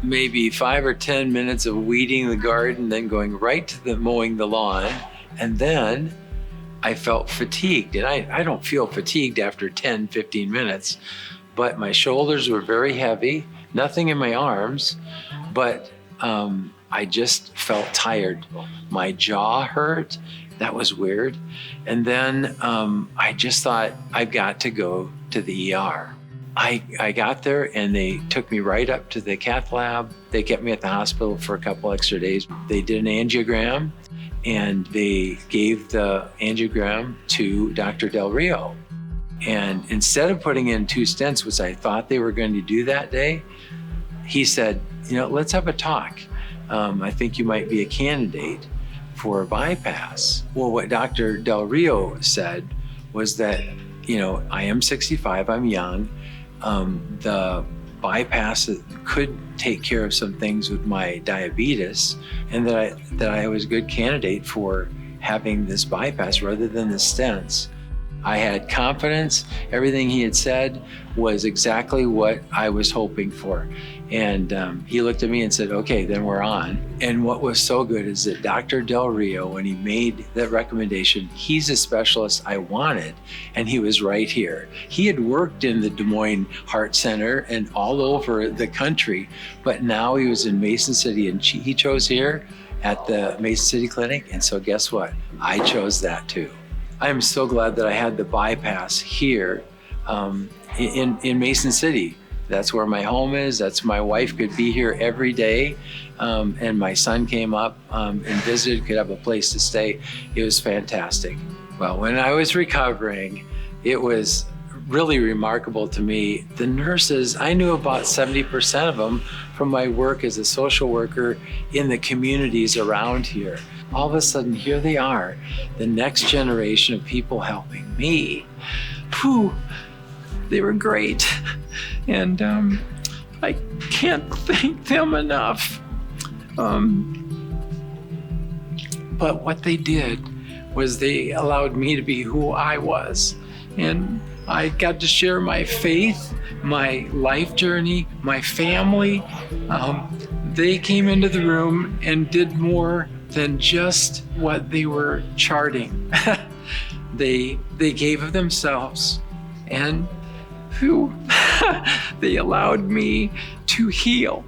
maybe 5 or 10 minutes of weeding the garden, then going right to the mowing the lawn. And then I felt fatigued. And I don't feel fatigued after 10, 15 minutes, but my shoulders were very heavy, nothing in my arms, but I just felt tired. My jaw hurt. That was weird. And then I just thought, I've got to go to the ER. I got there and they took me right up to the cath lab. They kept me at the hospital for a couple extra days. They did an angiogram and they gave the angiogram to Dr. Del Rio. And instead of putting in 2 stents, which I thought they were going to do that day, he said, let's have a talk. I think you might be a candidate for a bypass. Well, what Dr. Del Rio said was that, I am 65, I'm young. The bypass could take care of some things with my diabetes, and that I was a good candidate for having this bypass rather than the stents. I had confidence. Everything he had said was exactly what I was hoping for. And he looked at me and said, okay, then we're on. And what was so good is that Dr. Del Rio, when he made that recommendation, he's a specialist I wanted, and he was right here. He had worked in the Des Moines Heart Center and all over the country, but now he was in Mason City, and he chose here at the Mason City Clinic. And so guess what? I chose that too. I'm so glad that I had the bypass here in Mason City. That's where my home is. That's my wife could be here every day. And my son came up and visited, could have a place to stay. It was fantastic. Well, when I was recovering, it was really remarkable to me. The nurses, I knew about 70% of them from my work as a social worker in the communities around here. All of a sudden, here they are, the next generation of people helping me. Whew, they were great. And I can't thank them enough. But what they did was they allowed me to be who I was. And I got to share my faith, my life journey, my family. They came into the room and did more than just what they were charting. They gave of themselves, and they allowed me to heal.